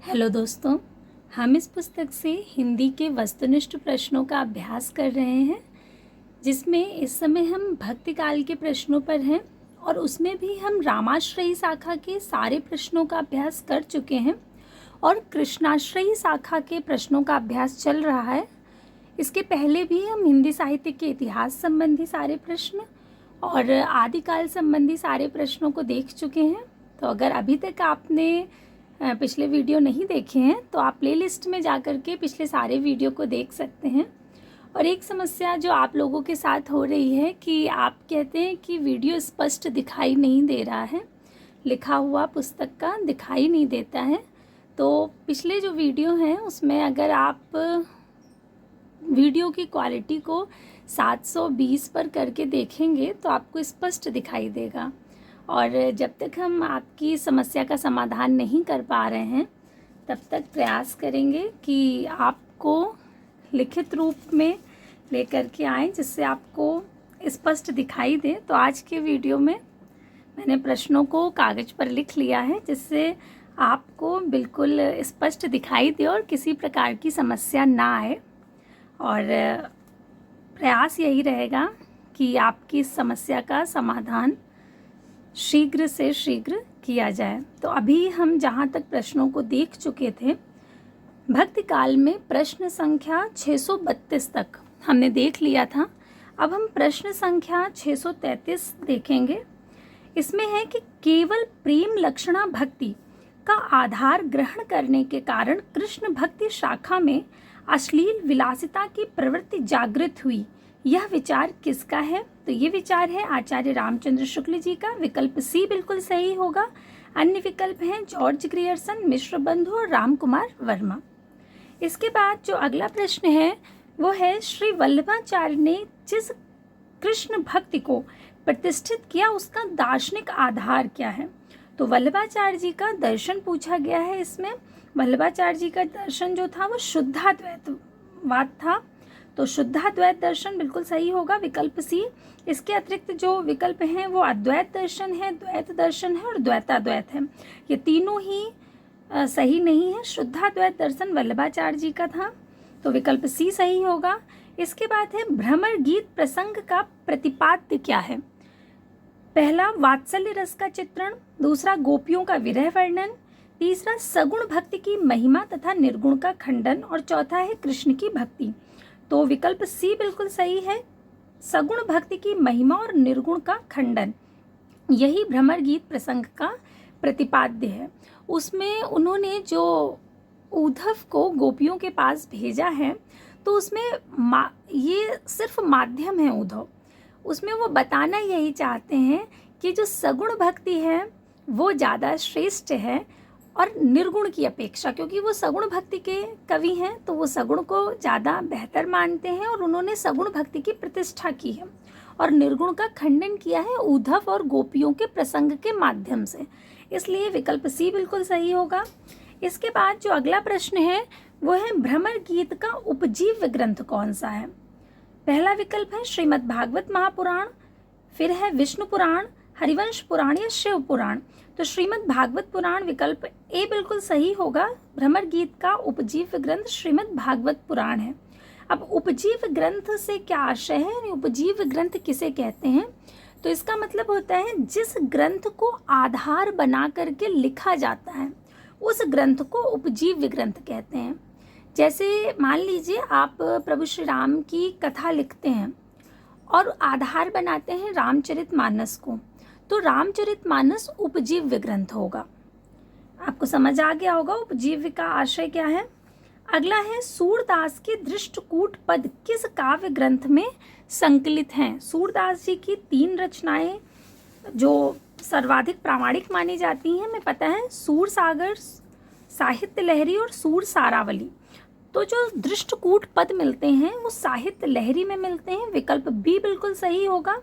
Hello दोस्तों, हम इस पुस्तक से हिंदी के वस्तुनिष्ठ प्रश्नों का अभ्यास कर रहे हैं, जिसमें इस समय हम भक्ति काल के प्रश्नों पर हैं और उसमें भी हम रामाश्रयी शाखा के सारे प्रश्नों का अभ्यास कर चुके हैं और कृष्णाश्रयी शाखा के प्रश्नों का अभ्यास चल रहा है। इसके पहले भी हम हिंदी साहित्य के इतिहास संबंधी सारे प्रश्न और आदिकाल संबंधी सारे प्रश्नों को देख चुके हैं। तो अगर अभी तक आपने पिछले वीडियो नहीं देखे हैं तो आप प्लेलिस्ट में जाकर के पिछले सारे वीडियो को देख सकते हैं। और एक समस्या जो आप लोगों के साथ हो रही है कि आप कहते हैं कि वीडियो स्पष्ट दिखाई नहीं दे रहा है, लिखा हुआ पुस्तक का दिखाई नहीं देता है। तो पिछले जो वीडियो हैं उसमें अगर आप वीडियो की क्वालिटी को 720 पर करके देखेंगे तो आपको स्पष्ट दिखाई देगा। और जब तक हम आपकी समस्या का समाधान नहीं कर पा रहे हैं तब तक प्रयास करेंगे कि आपको लिखित रूप में लेकर के आएँ, जिससे आपको स्पष्ट दिखाई दे। तो आज के वीडियो में मैंने प्रश्नों को कागज़ पर लिख लिया है, जिससे आपको बिल्कुल स्पष्ट दिखाई दे और किसी प्रकार की समस्या ना आए। और प्रयास यही रहेगा कि आपकी समस्या का समाधान शीघ्र से शीघ्र किया जाए। तो अभी हम जहाँ तक प्रश्नों को देख चुके थे, भक्ति काल में प्रश्न संख्या 632 तक हमने देख लिया था। अब हम प्रश्न संख्या 633 देखेंगे। इसमें है कि केवल प्रेम लक्षणा भक्ति का आधार ग्रहण करने के कारण कृष्ण भक्ति शाखा में अश्लील विलासिता की प्रवृत्ति जागृत हुई, यह विचार किसका है? तो ये विचार है आचार्य रामचंद्र शुक्ल जी का। विकल्प सी बिल्कुल सही होगा। अन्य विकल्प हैं जॉर्ज ग्रियर्सन, मिश्र बंधु और राम कुमार वर्मा। इसके बाद जो अगला प्रश्न है वो है, श्री वल्लभाचार्य ने जिस कृष्ण भक्ति को प्रतिष्ठित किया उसका दार्शनिक आधार क्या है? तो वल्लभाचार्य जी का दर्शन पूछा गया है। इसमें वल्लभाचार्य जी का दर्शन जो था वो शुद्धाद्वैतवाद था। तो शुद्धाद्वैत दर्शन बिल्कुल सही होगा, विकल्प सी। इसके अतिरिक्त जो विकल्प हैं वो अद्वैत दर्शन है, द्वैत दर्शन है और द्वैताद्वैत है। ये तीनों ही सही नहीं है। शुद्धाद्वैत दर्शन वल्लभाचार्य जी का था, तो विकल्प सी सही होगा। इसके बाद है भ्रमर गीत प्रसंग का प्रतिपाद्य क्या है? पहला वात्सल्य रस का चित्रण, दूसरा गोपियों का विरह वर्णन, तीसरा सगुण भक्ति की महिमा तथा निर्गुण का खंडन और चौथा है कृष्ण की भक्ति। तो विकल्प सी बिल्कुल सही है, सगुण भक्ति की महिमा और निर्गुण का खंडन, यही भ्रमर गीत प्रसंग का प्रतिपाद्य है। उसमें उन्होंने जो उद्धव को गोपियों के पास भेजा है तो उसमें ये सिर्फ माध्यम है उद्धव। उसमें वो बताना यही चाहते हैं कि जो सगुण भक्ति है वो ज़्यादा श्रेष्ठ है और निर्गुण की अपेक्षा, क्योंकि वो सगुण भक्ति के कवि हैं तो वो सगुण को ज़्यादा बेहतर मानते हैं और उन्होंने सगुण भक्ति की प्रतिष्ठा की है और निर्गुण का खंडन किया है उद्धव और गोपियों के प्रसंग के माध्यम से। इसलिए विकल्प सी बिल्कुल सही होगा। इसके बाद जो अगला प्रश्न है वो है भ्रमर गीत का उपजीव्य ग्रंथ कौन सा है? पहला विकल्प है श्रीमद् भागवत महापुराण, फिर है विष्णु पुराण, हरिवंश पुराण या शिव पुराण। तो श्रीमद् भागवत पुराण विकल्प ए बिल्कुल सही होगा। भ्रमर गीत का उपजीव्य ग्रंथ श्रीमद् भागवत पुराण है। अब उपजीव्य ग्रंथ से क्या आशय है, उपजीव्य ग्रंथ किसे कहते हैं? तो इसका मतलब होता है जिस ग्रंथ को आधार बना करके लिखा जाता है उस ग्रंथ को उपजीव्य ग्रंथ कहते हैं। जैसे मान लीजिए आप प्रभु श्री राम की कथा लिखते हैं और आधार बनाते हैं रामचरितमानस को, तो रामचरितमानस उपजीव्य ग्रंथ होगा। आपको समझ आ गया होगा उपजीव्य का आशय क्या है। अगला है सूरदास के दृष्टकूट पद किस काव्य ग्रंथ में संकलित हैं? सूरदास जी की 3 रचनाएं जो सर्वाधिक प्रामाणिक मानी जाती हैं, हमें पता है सूर सागर, साहित्य लहरी और सूर सारावली। तो जो दृष्टकूट पद मिलते हैं वो साहित्य लहरी में मिलते हैं, विकल्प बी बिल्कुल सही होगा।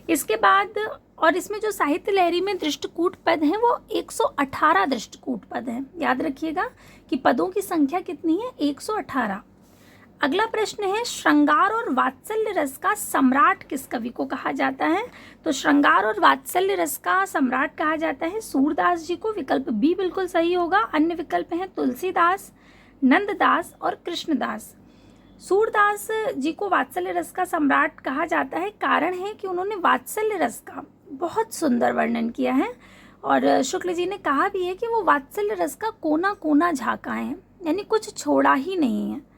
इसके बाद और इसमें जो साहित्य लहरी में दृष्टकूट पद हैं वो 118 दृष्टकूट पद हैं। याद रखिएगा कि पदों की संख्या कितनी है, 118। अगला प्रश्न है, श्रृंगार और वात्सल्य रस का सम्राट किस कवि को कहा जाता है? तो श्रृंगार और वात्सल्य रस का सम्राट कहा जाता है सूरदास जी को। विकल्प बी बिल्कुल सही होगा। अन्य विकल्प हैं तुलसीदास, नंददास और कृष्णदास। सूरदास जी को वात्सल्य रस का सम्राट कहा जाता है, कारण है कि उन्होंने वात्सल्य रस का बहुत सुंदर वर्णन किया है और शुक्ल जी ने कहा भी है कि वो वात्सल्य रस का कोना कोना झाँका है, यानी कुछ छोड़ा ही नहीं है।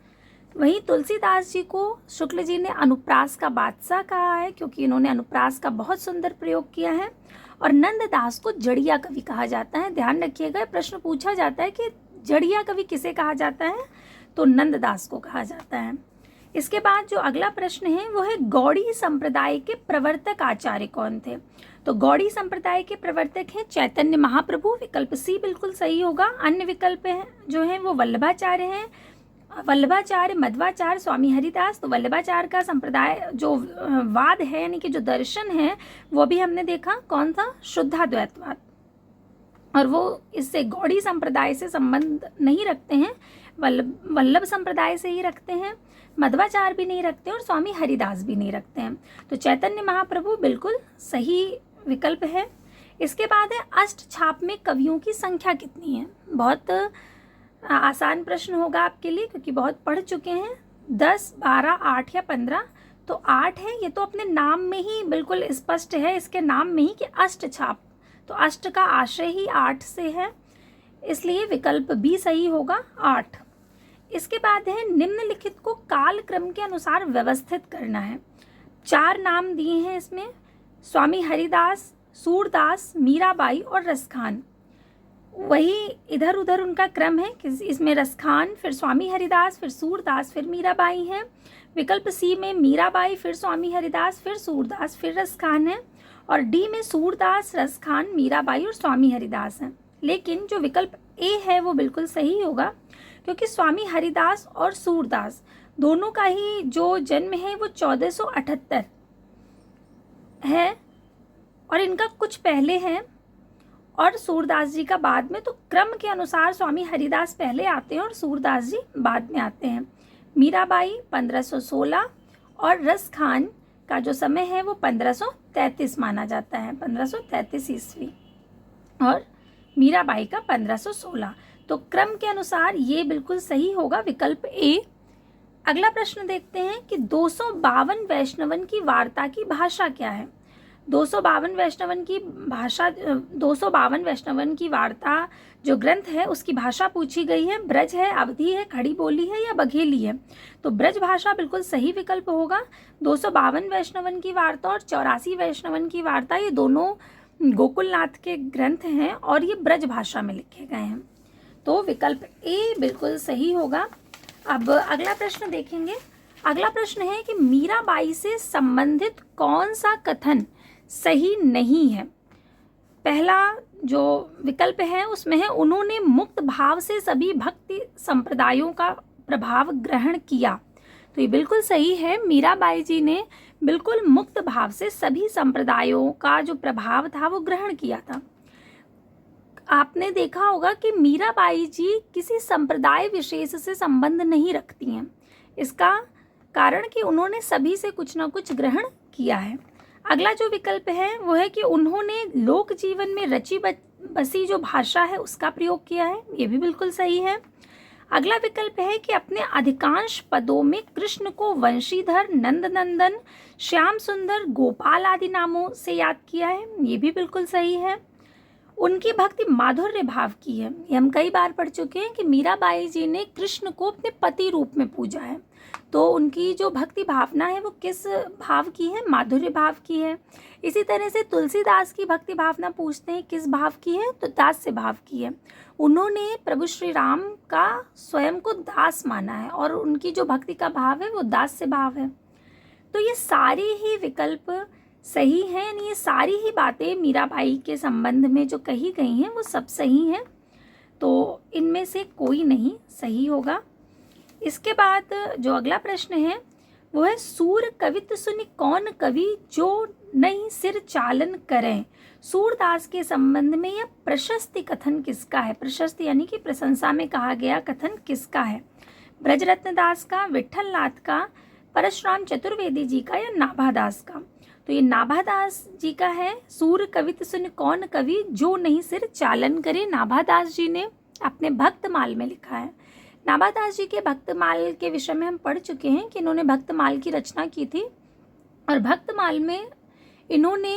वहीं तुलसीदास जी को शुक्ल जी ने अनुप्रास का बादशाह कहा है, क्योंकि इन्होंने अनुप्रास का बहुत सुंदर प्रयोग किया है। और नंददास को जड़िया कवि कहा जाता है। ध्यान रखिएगा, प्रश्न पूछा जाता है कि जड़िया कवि किसे कहा जाता है, तो नंददास को कहा जाता है। इसके बाद जो अगला प्रश्न है वो है, गौड़ी संप्रदाय के प्रवर्तक आचार्य कौन थे? तो गौड़ी संप्रदाय के प्रवर्तक हैं चैतन्य महाप्रभु। विकल्प सी बिल्कुल सही होगा। अन्य विकल्प हैं जो हैं वो वल्लभाचार्य हैं, वल्लभाचार्य, मध्वाचार्य, स्वामी हरिदास। तो वल्लभाचार्य का संप्रदाय जो वाद है, यानी कि जो दर्शन है, वो भी हमने देखा कौन था, शुद्धाद्वैतवाद, और वो इससे गौड़ी संप्रदाय से संबंध नहीं रखते हैं, वल्लभ संप्रदाय से ही रखते हैं। मध्वाचार्य भी नहीं रखते और स्वामी हरिदास भी नहीं रखते हैं। तो चैतन्य महाप्रभु बिल्कुल सही विकल्प है। इसके बाद है, अष्ट छाप में कवियों की संख्या कितनी है? बहुत आसान प्रश्न होगा आपके लिए, क्योंकि बहुत पढ़ चुके हैं। 10, 12, 8 या 15? तो 8 है। ये तो अपने नाम में ही बिल्कुल स्पष्ट है, इसके नाम में ही, कि अष्ट छाप। तो अष्ट का आशय ही 8 से है, इसलिए विकल्प बी सही होगा, 8। इसके बाद है, निम्नलिखित को काल क्रम के अनुसार व्यवस्थित करना है। 4 नाम दिए हैं इसमें, स्वामी हरिदास, सूरदास, मीराबाई और रसखान। वही इधर उधर उनका क्रम है कि इसमें रसखान, फिर स्वामी हरिदास, फिर सूरदास, फिर मीराबाई है। विकल्प सी में मीराबाई, फिर स्वामी हरिदास, फिर सूरदास, फिर रसखान है। और डी में सूरदास, रसखान, मीराबाई और स्वामी हरिदास हैं। लेकिन जो विकल्प ए है वो बिल्कुल सही होगा, क्योंकि स्वामी हरिदास और सूरदास दोनों का ही जो जन्म है वो 1478 है, और इनका कुछ पहले है और सूरदास जी का बाद में। तो क्रम के अनुसार स्वामी हरिदास पहले आते हैं और सूरदास जी बाद में आते हैं। मीराबाई 1516 और रसखान का जो समय है वो 1533 माना जाता है, 1533 ईस्वी, और मीराबाई का 1516। तो क्रम के अनुसार ये बिल्कुल सही होगा, विकल्प ए। अगला प्रश्न देखते हैं कि 252 वैष्णवन की वार्ता की भाषा क्या है? 252 वैष्णवन की वार्ता जो ग्रंथ है उसकी भाषा पूछी गई है। ब्रज है, अवधी है, खड़ी बोली है या बघेली है? तो ब्रज भाषा बिल्कुल सही विकल्प होगा। 252 वैष्णवन की वार्ता और 84 वैष्णवन की वार्ता, ये दोनों गोकुलनाथ के ग्रंथ हैं और ये ब्रज भाषा में लिखे गए हैं। तो विकल्प ए बिल्कुल सही होगा। अब अगला प्रश्न देखेंगे। अगला प्रश्न है कि मीराबाई से संबंधित कौन सा कथन सही नहीं है? पहला जो विकल्प है उसमें है, उन्होंने मुक्त भाव से सभी भक्ति संप्रदायों का प्रभाव ग्रहण किया। तो ये बिल्कुल सही है, मीराबाई जी ने बिल्कुल मुक्त भाव से सभी संप्रदायों का जो प्रभाव था वो ग्रहण किया था। आपने देखा होगा कि मीराबाई जी किसी संप्रदाय विशेष से संबंध नहीं रखती हैं, इसका कारण कि उन्होंने सभी से कुछ ना कुछ ग्रहण किया है। अगला जो विकल्प है वो है कि उन्होंने लोक जीवन में रची बसी जो भाषा है उसका प्रयोग किया है, ये भी बिल्कुल सही है। अगला विकल्प है कि अपने अधिकांश पदों में कृष्ण को वंशीधर, नंदनंदन, श्याम सुंदर, गोपाल आदि नामों से याद किया है, ये भी बिल्कुल सही है। उनकी भक्ति माधुर्य भाव की है, ये हम कई बार पढ़ चुके हैं कि मीराबाई जी ने कृष्ण को अपने पति रूप में पूजा है। तो उनकी जो भक्ति भावना है वो किस भाव की है? माधुर्य भाव की है। इसी तरह से तुलसीदास की भक्ति भावना पूछते हैं किस भाव की है? तो दास्य भाव की है। उन्होंने प्रभु श्री राम का स्वयं को दास माना है और उनकी जो भक्ति का भाव है वो दास्य भाव है। तो ये सारे ही विकल्प सही हैं, यानी ये सारी ही बातें मीराबाई के संबंध में जो कही गई हैं वो सब सही हैं। तो इनमें से कोई नहीं सही होगा। इसके बाद जो अगला प्रश्न है वो है, सूर कवित्व सुनि कौन कवि जो नहीं सिर चालन करें? सूरदास के संबंध में यह प्रशस्ति कथन किसका है? प्रशस्ति यानी कि प्रशंसा में कहा गया कथन किसका है? ब्रजरत्न दास का, विट्ठल नाथ का, परशुराम चतुर्वेदी जी का या नाभादास का? तो ये नाभादास जी का है। सूर कवित सुन कौन कवि, जो नहीं सिर चालन करे, नाभादास जी ने अपने भक्तमाल में लिखा है। नाभादास जी के भक्तमाल के विषय में हम पढ़ चुके हैं कि इन्होंने भक्तमाल की रचना की थी और भक्तमाल में इन्होंने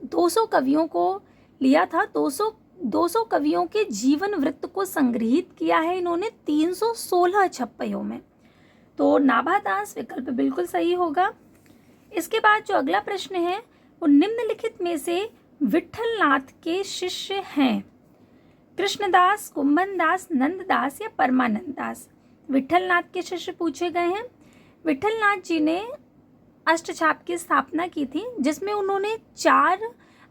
200 कवियों को लिया था। 200 कवियों के जीवन वृत्त को संग्रहित किया है इन्होंने 316 छप्पयों में। तो नाभादास विकल्प बिल्कुल सही होगा। इसके बाद जो अगला प्रश्न है वो निम्नलिखित में से विट्ठल नाथ के शिष्य हैं? कृष्णदास, कुंभनदास, नंददास या परमानंद दास? विट्ठल नाथ के शिष्य पूछे गए हैं। विट्ठल नाथ जी ने अष्टछाप की स्थापना की थी, जिसमें उन्होंने 4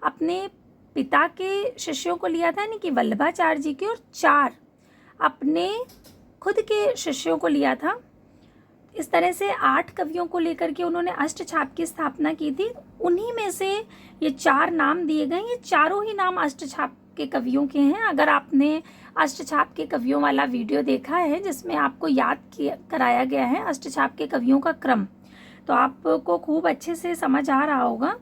अपने पिता के शिष्यों को लिया था, यानी कि वल्लभाचार्य जी के, और 4 अपने खुद के शिष्यों को लिया था। इस तरह से 8 कवियों को लेकर के उन्होंने अष्टछाप की स्थापना की थी। उन्हीं में से ये 4 नाम दिए गए। ये चारों ही नाम अष्टछाप के कवियों के हैं। अगर आपने अष्टछाप के कवियों वाला वीडियो देखा है जिसमें आपको कराया गया है अष्टछाप के कवियों का क्रम, तो आपको खूब अच्छे से समझ आ रहा होगा।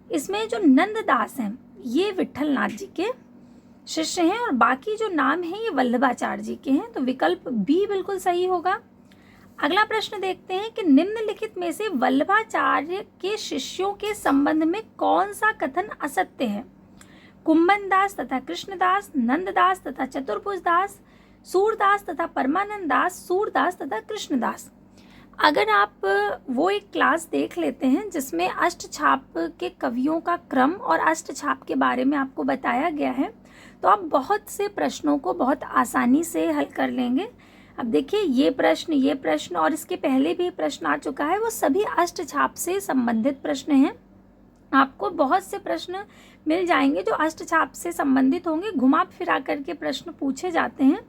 इसमें जो नंददास हैं ये विट्ठल नाथ जी के शिष्य हैं और बाकी जो नाम हैं ये वल्लभाचार्य जी के हैं। तो विकल्प बी बिल्कुल सही होगा। अगला प्रश्न देखते हैं कि निम्नलिखित में से वल्लभाचार्य के शिष्यों के संबंध में कौन सा कथन असत्य है? कुंभनदास तथा कृष्णदास, नंददास तथा चतुर्भुजदास, सूरदास तथा परमानंद दास, सूरदास तथा कृष्णदास। अगर आप वो एक क्लास देख लेते हैं जिसमें अष्टछाप के कवियों का क्रम और अष्टछाप के बारे में आपको बताया गया है, तो आप बहुत से प्रश्नों को बहुत आसानी से हल कर लेंगे। अब देखिए ये प्रश्न और इसके पहले भी प्रश्न आ चुका है, वो सभी अष्टछाप से संबंधित प्रश्न हैं। आपको बहुत से प्रश्न मिल जाएंगे जो अष्टछाप से संबंधित होंगे। घुमा फिरा करके प्रश्न पूछे जाते हैं।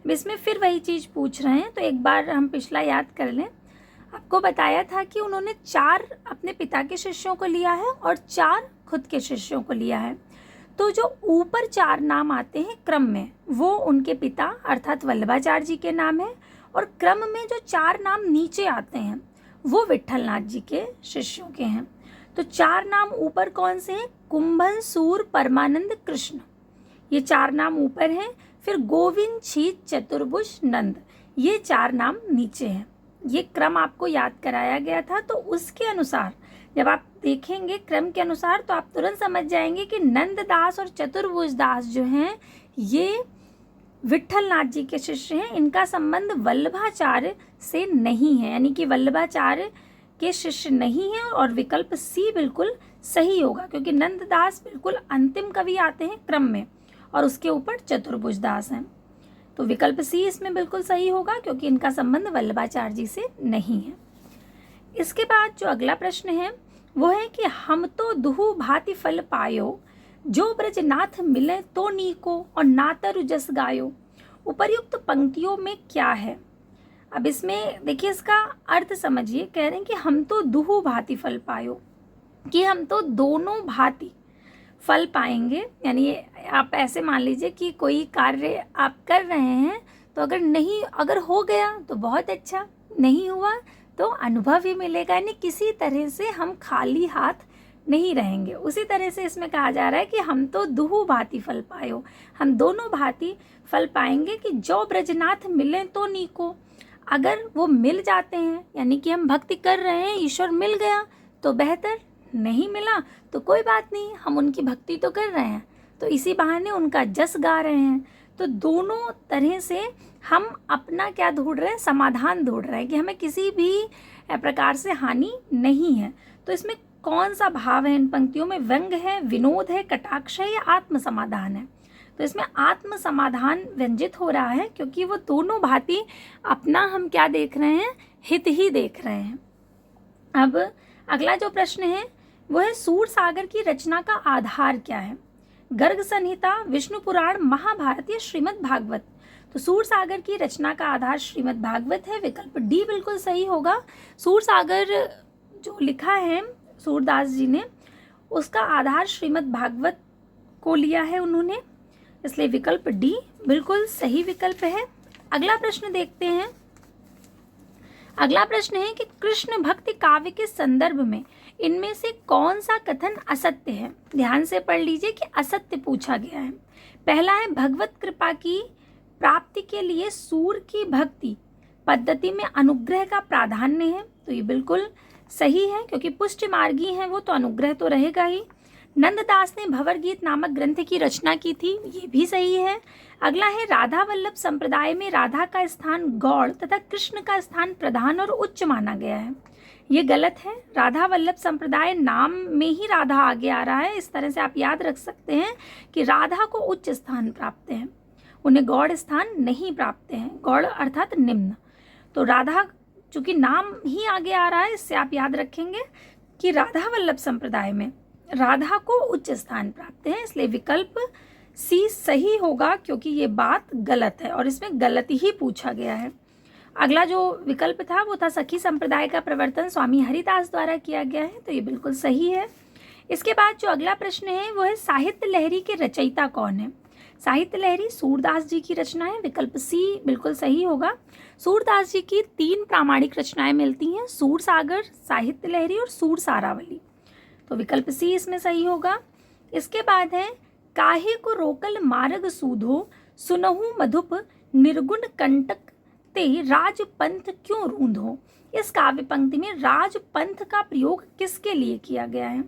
इसमें फिर वही चीज़ पूछ रहे हैं, तो एक बार हम पिछला याद कर लें। आपको बताया था कि उन्होंने 4 अपने पिता के शिष्यों को लिया है और 4 खुद के शिष्यों को लिया है। तो जो ऊपर 4 नाम आते हैं क्रम में, वो उनके पिता अर्थात वल्लभाचार्य जी के नाम है, और क्रम में जो 4 नाम नीचे आते हैं वो विट्ठल नाथ जी के शिष्यों के हैं। तो 4 नाम ऊपर कौन से हैं? कुंभन, सूर, परमानंद, कृष्ण, ये 4 नाम ऊपर हैं। फिर गोविंद, छीत, चतुर्भुज, नंद, ये 4 नाम नीचे हैं। ये क्रम आपको याद कराया गया था। तो उसके अनुसार जब आप देखेंगे क्रम के अनुसार तो आप तुरंत समझ जाएंगे कि नंददास और चतुर्भुज दास जो हैं ये विट्ठल नाथ जी के शिष्य हैं। इनका संबंध वल्लभाचार्य से नहीं है, यानी कि वल्लभाचार्य के शिष्य नहीं है। और विकल्प सी बिल्कुल सही होगा, क्योंकि नंददास बिल्कुल अंतिम कवि आते हैं क्रम में और उसके ऊपर चतुर्भुज दास हैं। तो विकल्प सी इसमें बिल्कुल सही होगा, क्योंकि इनका संबंध वल्लभाचार्य जी से नहीं है। इसके बाद जो अगला प्रश्न है वो है कि हम तो दुहु भांति फल पायो, जो ब्रजनाथ मिले तो नीको, और नातर जस गायो। उपर्युक्त पंक्तियों में क्या है? अब इसमें देखिए इसका अर्थ समझिए। कह रहे हैं कि हम तो दुहु भांति फल पायो, कि हम तो दोनों भांति फल पाएंगे। यानी आप ऐसे मान लीजिए कि कोई कार्य आप कर रहे हैं, तो अगर हो गया तो बहुत अच्छा, नहीं हुआ तो अनुभव ही मिलेगा, यानी किसी तरह से हम खाली हाथ नहीं रहेंगे। उसी तरह से इसमें कहा जा रहा है कि हम तो दुहु भांति फल पायो, हम दोनों भांति फल पाएंगे। कि जो ब्रजनाथ मिले तो नीको, अगर वो मिल जाते हैं, यानी कि हम भक्ति कर रहे हैं, ईश्वर मिल गया तो बेहतर, नहीं मिला तो कोई बात नहीं, हम उनकी भक्ति तो कर रहे हैं, तो इसी बहाने उनका जस गा रहे हैं। तो दोनों तरह से हम अपना क्या ढूंढ रहे हैं? समाधान ढूंढ रहे हैं कि हमें किसी भी प्रकार से हानि नहीं है। तो इसमें कौन सा भाव है इन पंक्तियों में? व्यंग है, विनोद है, कटाक्ष है या आत्म समाधान है? तो इसमें आत्म समाधान व्यंजित हो रहा है, क्योंकि वो दोनों भांति अपना हम क्या देख रहे हैं? हित ही देख रहे हैं। अब अगला जो प्रश्न है वो है सूर सागर की रचना का आधार क्या है? गर्ग संहिता, विष्णु पुराण, महाभारत या श्रीमद् भागवत? तो सूर सागर की रचना का आधार श्रीमद् भागवत है। विकल्प डी बिल्कुल सही होगा। सूर सागर जो लिखा है सूरदास जी ने, उसका आधार श्रीमद् भागवत को लिया है उन्होंने, इसलिए विकल्प डी बिल्कुल सही विकल्प है। अगला प्रश्न देखते हैं अगला प्रश्न है कि कृष्ण भक्ति काव्य के संदर्भ में इनमें से कौन सा कथन असत्य है। ध्यान से पढ़ लीजिए कि असत्य पूछा गया है। पहला है भगवत कृपा की प्राप्ति के लिए सूर की भक्ति पद्धति में अनुग्रह का प्राधान्य है। तो ये बिल्कुल सही है, क्योंकि पुष्टि मार्गी है वो, तो अनुग्रह तो रहेगा ही। नंददास ने भंवर गीत नामक ग्रंथ की रचना की थी, ये भी सही है। अगला है राधा वल्लभ संप्रदाय में राधा का स्थान गौड़ तथा कृष्ण का स्थान प्रधान और उच्च माना गया है। ये गलत है। राधा वल्लभ संप्रदाय नाम में ही राधा आगे आ रहा है। इस तरह से आप याद रख सकते हैं कि राधा को उच्च स्थान प्राप्त है, उन्हें गौड़ स्थान नहीं प्राप्त है। गौड़ अर्थात निम्न। तो राधा चूंकि नाम ही आगे आ रहा है, इससे आप याद रखेंगे कि राधा वल्लभ संप्रदाय में राधा को उच्च स्थान प्राप्त है, इसलिए विकल्प सी सही होगा, क्योंकि ये बात गलत है और इसमें गलत ही पूछा गया है। अगला जो विकल्प था वो था सखी संप्रदाय का प्रवर्तन स्वामी हरिदास द्वारा किया गया है, तो ये बिल्कुल सही है। इसके बाद जो अगला प्रश्न है वो है साहित्य लहरी के रचयिता कौन है। साहित्य लहरी सूरदास जी की रचना है, विकल्प सी बिल्कुल सही होगा। सूरदास जी की 3 प्रामाणिक रचनाएं मिलती हैं, सूर सागर, साहित्य लहरी और सूर सारावली, तो विकल्प सी इसमें सही होगा। इसके बाद है काहे को रोकल मार्ग सूधो सुनहु मधुप निर्गुण कंटक ते राजपंथ क्यों रूंधो। इस काव्य पंक्ति में राजपंथ का प्रयोग किसके लिए किया गया है।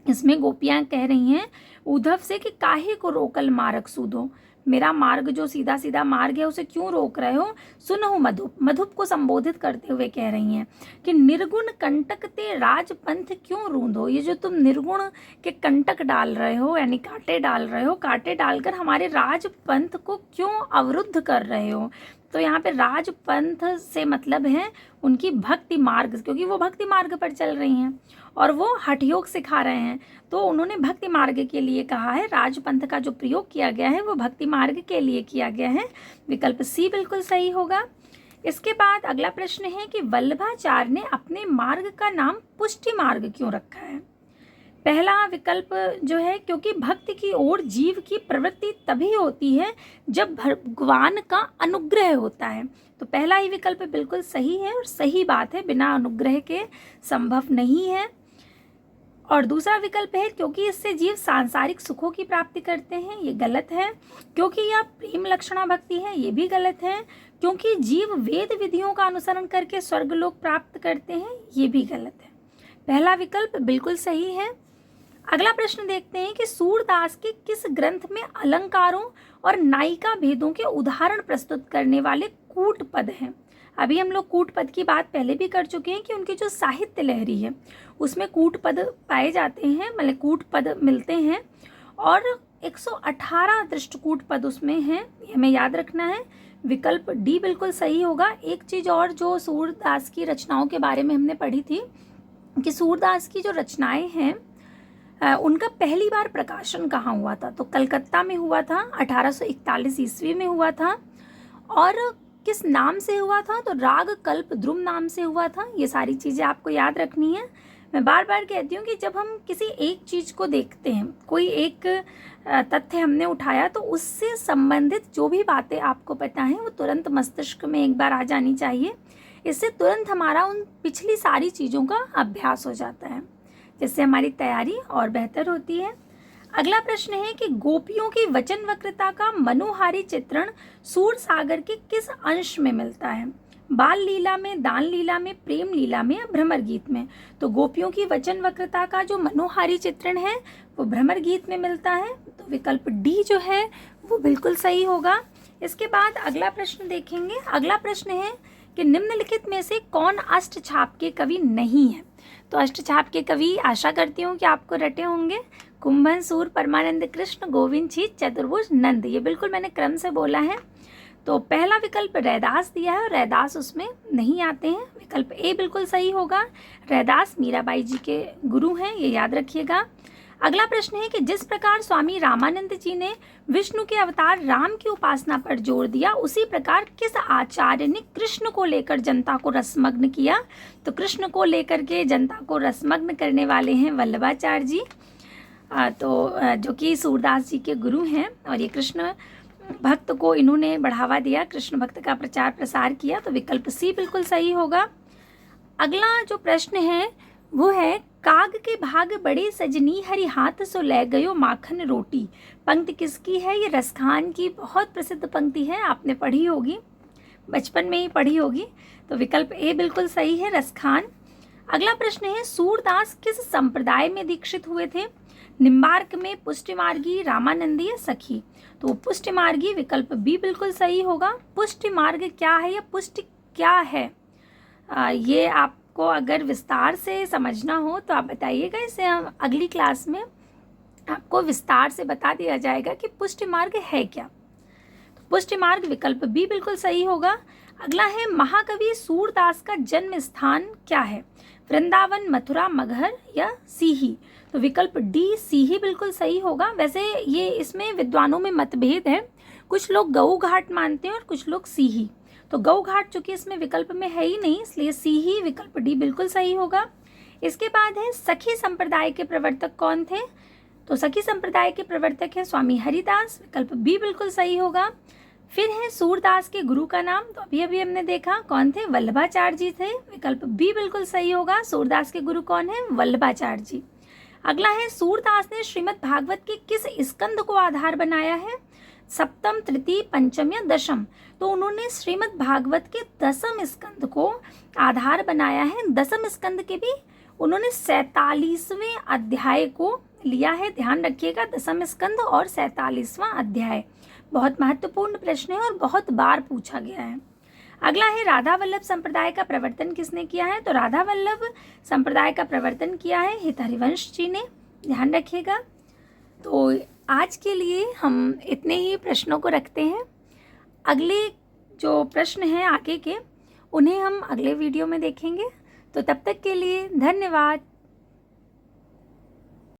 इसमें गोपियां कह रही हैं उद्धव से कि काहे को रोकल मार्ग सूधो, मेरा मार्ग जो सीधा सीधा मार्ग है उसे क्यों रोक रहे हो। सुनहु मधुप, मधुप को संबोधित करते हुए कह रही हैं कि निर्गुण कंटक ते राजपंथ क्यों रूंधो, ये जो तुम निर्गुण के कंटक डाल रहे हो यानी कांटे डाल रहे हो, कांटे डालकर हमारे राजपंथ को क्यों अवरुद्ध कर रहे हो। तो यहाँ पे राजपंथ से मतलब है उनकी भक्ति मार्ग, क्योंकि वो भक्ति मार्ग पर चल रही हैं और वो हठ योग सिखा रहे हैं, तो उन्होंने भक्ति मार्ग के लिए कहा है। राजपंथ का जो प्रयोग किया गया है वो भक्ति मार्ग के लिए किया गया है, विकल्प सी बिल्कुल सही होगा। इसके बाद अगला प्रश्न है कि वल्लभाचार्य ने अपने मार्ग का नाम पुष्टि मार्ग क्यों रखा है। पहला विकल्प जो है क्योंकि भक्ति की ओर जीव की प्रवृत्ति तभी होती है जब भगवान का अनुग्रह होता है, तो पहला ही विकल्प बिल्कुल सही है और सही बात है, बिना अनुग्रह के संभव नहीं है। और दूसरा विकल्प है क्योंकि इससे जीव सांसारिक सुखों की प्राप्ति करते हैं, ये गलत है। क्योंकि यह प्रेम लक्षणा भक्ति है, ये भी गलत है। क्योंकि जीव वेद विधियों का अनुसरण करके स्वर्गलोक प्राप्त करते हैं, ये भी गलत है। पहला विकल्प बिल्कुल सही है। अगला प्रश्न देखते हैं कि सूरदास के किस ग्रंथ में अलंकारों और नायिका भेदों के उदाहरण प्रस्तुत करने वाले कूट पद हैं। अभी हम लोग कूट पद की बात पहले भी कर चुके हैं कि उनकी जो साहित्य लहरी है उसमें कूट पद पाए जाते हैं, मतलब कूट पद मिलते हैं और 118 दृष्टकूट पद उसमें हैं, ये हमें याद रखना है। विकल्प डी बिल्कुल सही होगा। एक चीज़ और जो सूरदास की रचनाओं के बारे में हमने पढ़ी थी कि सूरदास की जो रचनाएं हैं उनका पहली बार प्रकाशन कहाँ हुआ था, तो कलकत्ता में हुआ था, 1841 ईस्वी में हुआ था। और किस नाम से हुआ था, तो राग कल्प द्रुम नाम से हुआ था। ये सारी चीज़ें आपको याद रखनी है। मैं बार बार कहती हूँ कि जब हम किसी एक चीज़ को देखते हैं, कोई एक तथ्य हमने उठाया, तो उससे संबंधित जो भी बातें आपको पता हैं वो तुरंत मस्तिष्क में एक बार आ जानी चाहिए। इससे तुरंत हमारा उन पिछली सारी चीज़ों का अभ्यास हो जाता है, जिससे हमारी तैयारी और बेहतर होती है। अगला प्रश्न है कि गोपियों की वचन वक्रता का मनोहारी चित्रण सूर सागर के किस अंश में मिलता है। बाल लीला में, दान लीला में, प्रेम लीला में या भ्रमर गीत में। तो गोपियों की वचन वक्रता का जो मनोहारी चित्रण है वो भ्रमर गीत में मिलता है, तो विकल्प डी जो है वो बिल्कुल सही होगा। इसके बाद अगला प्रश्न देखेंगे। अगला प्रश्न है कि निम्नलिखित में से कौन अष्टछाप के कवि नहीं है। तो अष्टछाप के कवि आशा करती हूँ कि आपको रटे होंगे। कुंभन, सूर, परमानंद, कृष्ण, गोविंद, छीत, चतुर्भुज, नंद, ये बिल्कुल मैंने क्रम से बोला है। तो पहला विकल्प रैदास दिया है और रैदास उसमें नहीं आते हैं, विकल्प ए बिल्कुल सही होगा। रैदास मीराबाई जी के गुरु हैं, ये याद रखिएगा। अगला प्रश्न है कि जिस प्रकार स्वामी रामानंद जी ने विष्णु के अवतार राम की उपासना पर जोर दिया, उसी प्रकार किस आचार्य ने कृष्ण को लेकर जनता को रसमग्न किया। तो कृष्ण को लेकर के जनता को रसमग्न करने वाले हैं वल्लभाचार्य जी, तो जो कि सूरदास जी के गुरु हैं। और ये कृष्ण भक्त को इन्होंने बढ़ावा दिया, कृष्ण भक्त का प्रचार प्रसार किया, तो विकल्प सी बिल्कुल सही होगा। अगला जो प्रश्न है वो है, काग के भाग बड़े सजनी हरि हाथ सो ले गयो माखन रोटी। पंक्ति किसकी है? ये रसखान की बहुत प्रसिद्ध पंक्ति है, आपने पढ़ी होगी, बचपन में ही पढ़ी होगी। तो विकल्प ए बिल्कुल सही है, रसखान। अगला प्रश्न है, सूरदास किस संप्रदाय में दीक्षित हुए थे? निम्बार्क में, पुष्टिमार्गी, रामानंदी या सखी? तो पुष्टिमार्गी, विकल्प बी बिल्कुल सही होगा। पुष्टिमार्ग क्या है या पुष्टि क्या है, ये आपको अगर विस्तार से समझना हो तो आप बताइएगा, इसे हम अगली क्लास में आपको विस्तार से बता दिया जाएगा कि पुष्टि मार्ग है क्या। तो पुष्टि मार्ग विकल्प बी बिल्कुल सही होगा। अगला है, महाकवि सूरदास का जन्म स्थान क्या है? वृंदावन, मथुरा, मगहर या सीही? तो विकल्प डी सीही बिल्कुल सही होगा। वैसे ये इसमें विद्वानों में मतभेद है, कुछ लोग गऊ घाट मानते हैं और कुछ लोग सीही। तो गऊ घाट चूंकि इसमें विकल्प में है ही नहीं, इसलिए सी ही, विकल्प डी बिल्कुल सही होगा। इसके बाद है, सखी संप्रदाय के प्रवर्तक कौन थे? तो सखी संप्रदाय के प्रवर्तक है स्वामी हरिदास, विकल्प बी बिल्कुल सही होगा। फिर है, सूरदास के गुरु का नाम, तो अभी अभी हमने देखा कौन थे? वल्लभाचार्य जी थे, विकल्प बी बिल्कुल सही होगा। सूरदास के गुरु कौन है? वल्लभाचार्य जी। अगला है, सूरदास ने श्रीमद् भागवत के किस स्कंद को आधार बनाया है? सप्तम, तृतीय, पंचम या दशम? तो उन्होंने श्रीमद् भागवत के दसम स्कंद को आधार बनाया है। दसम स्कंद के भी उन्होंने 47वें अध्याय को लिया है, ध्यान रखिएगा, दसम स्कंद और 47वां अध्याय। बहुत महत्वपूर्ण प्रश्न है और बहुत बार पूछा गया है। अगला है, राधा वल्लभ संप्रदाय का प्रवर्तन किसने किया है? तो राधा वल्लभ संप्रदाय का प्रवर्तन किया है हित हरिवंश जी ने, ध्यान रखिएगा। तो आज के लिए हम इतने ही प्रश्नों को रखते हैं। अगले जो प्रश्न हैं आगे के, उन्हें हम अगले वीडियो में देखेंगे। तो तब तक के लिए धन्यवाद।